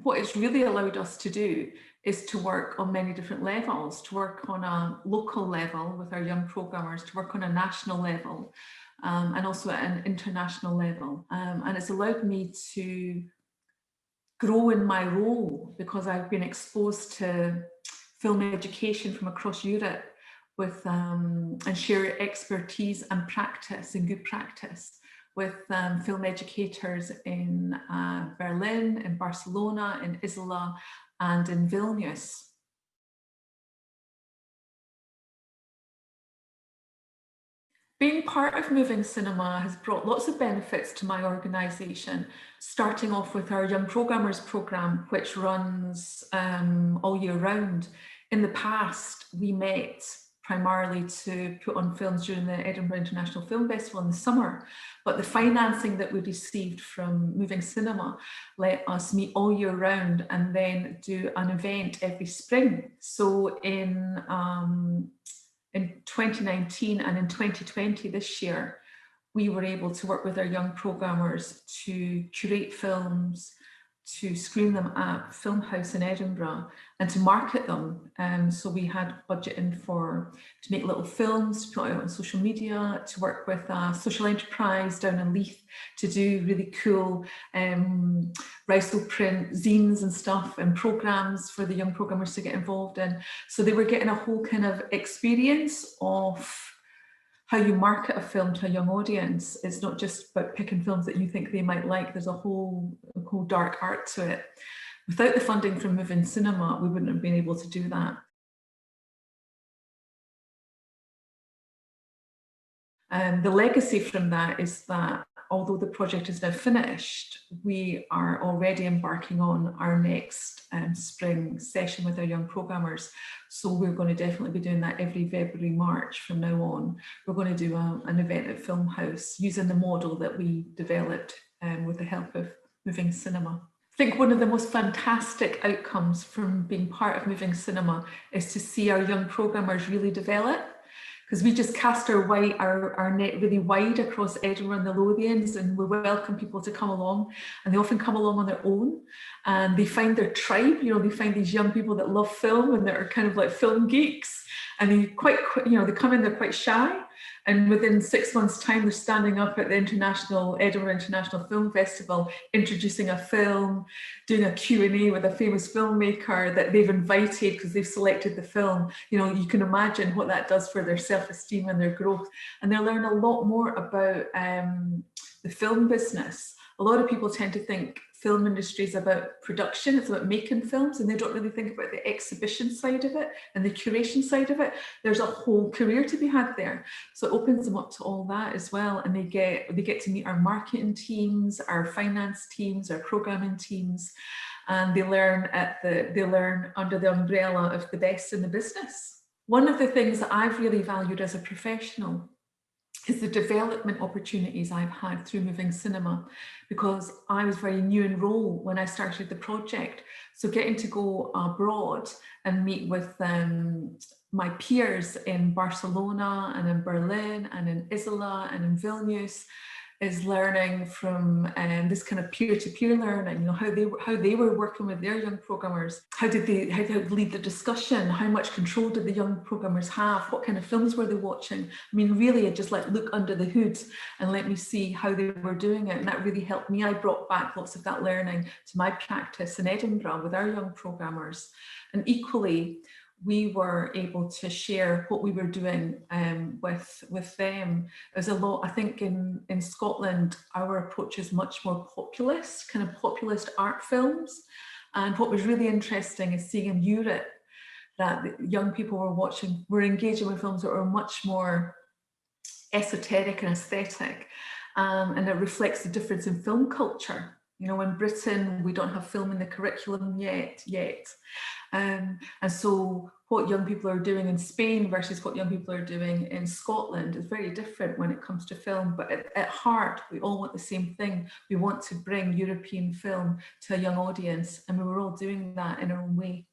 what it's really allowed us to do is to work on many different levels, to work on a local level with our young programmers, to work on a national level, and also at an international level. And it's allowed me to grow in my role because I've been exposed to film education from across Europe with and share expertise and practice and good practice with film educators in Berlin, in Barcelona, in Isola, and in Vilnius. Being part of Moving Cinema has brought lots of benefits to my organisation, starting off with our Young Programmers programme, which runs all year round. In the past, we met primarily to put on films during the Edinburgh International Film Festival in the summer, but the financing that we received from Moving Cinema let us meet all year round and then do an event every spring. So in 2019 and in 2020 this year, we were able to work with our young programmers to curate films, to screen them at Film House in Edinburgh and to market them. So we had budget in to make little films, to put out on social media, to work with a social enterprise down in Leith to do really cool rhizo print zines and stuff and programs for the young programmers to get involved in. So they were getting a whole kind of experience of how you market a film to a young audience. It's not just about picking films that you think they might like. There's a whole dark art to it. Without the funding from Moving Cinema, we wouldn't have been able to do that. And the legacy from that is that although the project is now finished, we are already embarking on our next spring session with our young programmers. So we're going to definitely be doing that every February, March from now on. We're going to do an event at Film House using the model that we developed with the help of Moving Cinema. I think one of the most fantastic outcomes from being part of Moving Cinema is to see our young programmers really develop. Because we just cast our net really wide across Edinburgh and the Lothians, and we welcome people to come along, and they often come along on their own and they find their tribe. They find these young people that love film and that are kind of like film geeks, and they they come in, they're quite shy, and within 6 months' time they're standing up at the Edinburgh International Film Festival, introducing a film, doing a Q&A with a famous filmmaker that they've invited because they've selected the film. You can imagine what that does for their self-esteem and their growth. And they'll learn a lot more about the film business. A lot of people tend to think film industry is about production, it's about making films, and they don't really think about the exhibition side of it and the curation side of it. There's a whole career to be had there. So it opens them up to all that as well. And they get to meet our marketing teams, our finance teams, our programming teams, and they learn under the umbrella of the best in the business. One of the things that I've really valued as a professional is the development opportunities I've had through Moving Cinema, because I was very new in role when I started the project. So getting to go abroad and meet with my peers in Barcelona and in Berlin and in Isola and in Vilnius is learning from this kind of peer-to-peer learning, how they were working with their young programmers. How did they lead the discussion? How much control did the young programmers have? What kind of films were they watching? I mean, really, just like look under the hood and let me see how they were doing it. And that really helped me. I brought back lots of that learning to my practice in Edinburgh with our young programmers. And equally, we were able to share what we were doing with them. There's a lot, I think in Scotland, our approach is much more populist, kind of populist art films. And what was really interesting is seeing in Europe that young people were engaging with films that were much more esoteric and aesthetic. And it reflects the difference in film culture. In Britain, we don't have film in the curriculum yet. And so what young people are doing in Spain versus what young people are doing in Scotland is very different when it comes to film. But at heart, we all want the same thing. We want to bring European film to a young audience, and we were all doing that in our own way.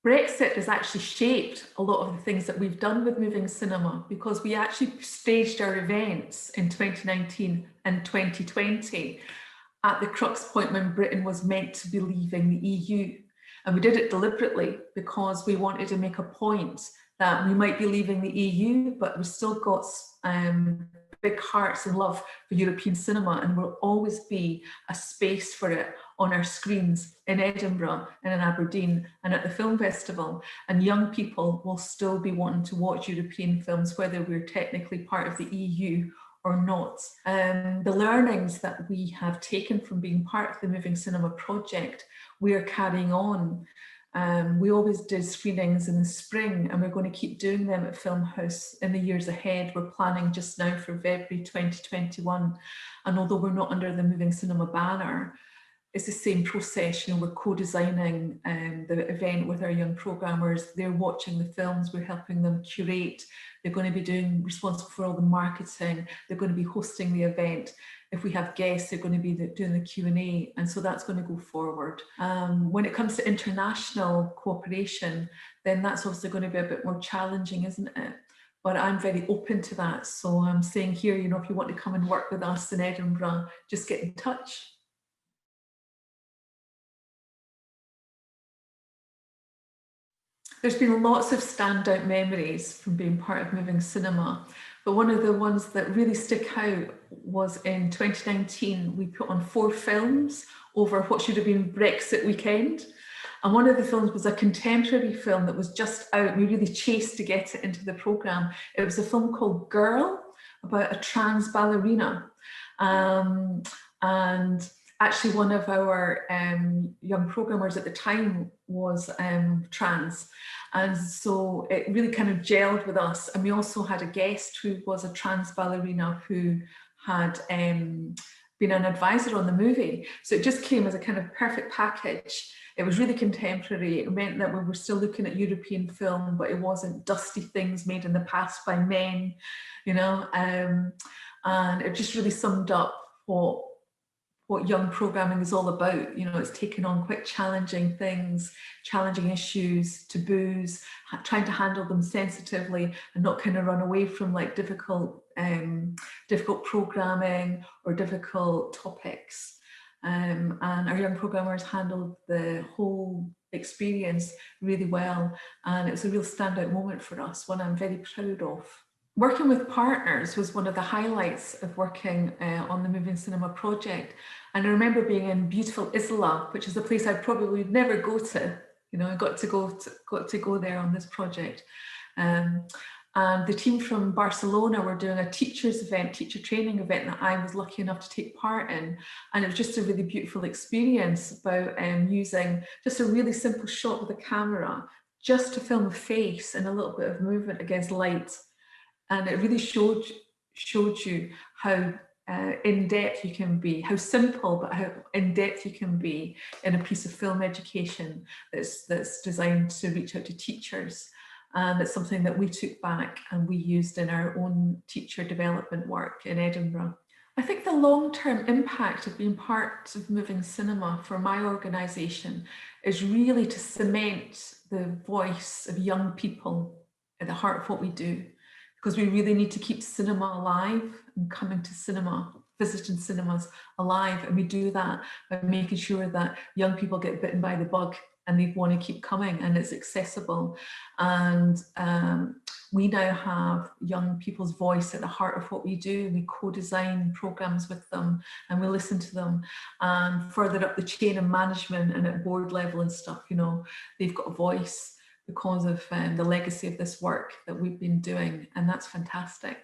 Brexit has actually shaped a lot of the things that we've done with moving cinema, because we actually staged our events in 2019 and 2020 at the crux point when Britain was meant to be leaving the EU. And we did it deliberately because we wanted to make a point that we might be leaving the EU, but we've still got big hearts and love for European cinema, and will always be a space for it on our screens in Edinburgh and in Aberdeen and at the film festival. And young people will still be wanting to watch European films, whether we're technically part of the EU or not. The learnings that we have taken from being part of the Moving Cinema project, we are carrying on. We always did screenings in the spring, and we're going to keep doing them at Film House in the years ahead. We're planning just now for February 2021. And although we're not under the Moving Cinema banner, it's the same process. You know, we're co-designing the event with our young programmers. They're watching the films, we're helping them curate. They're going to be responsible for all the marketing. They're going to be hosting the event. If we have guests, they're going to be doing the Q&A. And so that's going to go forward. When it comes to international cooperation, then that's also going to be a bit more challenging, isn't it? But I'm very open to that. So I'm saying here, you know, if you want to come and work with us in Edinburgh, just get in touch. There's been lots of standout memories from being part of Moving Cinema, but one of the ones that really stick out was in 2019, we put on 4 films over what should have been Brexit weekend. And one of the films was a contemporary film that was just out. We really chased to get it into the programme. It was a film called Girl, about a trans ballerina. And actually one of our young programmers at the time was trans. And so it really kind of gelled with us. And we also had a guest who was a trans ballerina who had been an advisor on the movie. So it just came as a kind of perfect package. It was really contemporary. It meant that we were still looking at European film, but it wasn't dusty things made in the past by men, you know. And it just really summed up what young programming is all about. You know, it's taking on quite challenging things, challenging issues, taboos, trying to handle them sensitively and not kind of run away from like difficult programming or difficult topics. And our young programmers handled the whole experience really well. And it was a real standout moment for us, one I'm very proud of. Working with partners was one of the highlights of working on the Moving Cinema project. And I remember being in beautiful Isola, which is a place I'd probably never go to. You know, I got to go there on this project. And the team from Barcelona were doing a teacher training event that I was lucky enough to take part in. And it was just a really beautiful experience about using just a really simple shot with a camera, just to film a face and a little bit of movement against light. And it really showed you how in-depth you can be, how simple, but how in-depth you can be in a piece of film education that's designed to reach out to teachers. And it's something that we took back and we used in our own teacher development work in Edinburgh. I think the long-term impact of being part of Moving Cinema for my organisation is really to cement the voice of young people at the heart of what we do. Because we really need to keep cinema alive and coming to cinema, visiting cinemas alive. And we do that by making sure that young people get bitten by the bug and they want to keep coming and it's accessible. And we now have young people's voice at the heart of what we do. We co-design programs with them and we listen to them. And further up the chain of management and at board level and stuff, you know, they've got a voice because of the legacy of this work that we've been doing, and that's fantastic.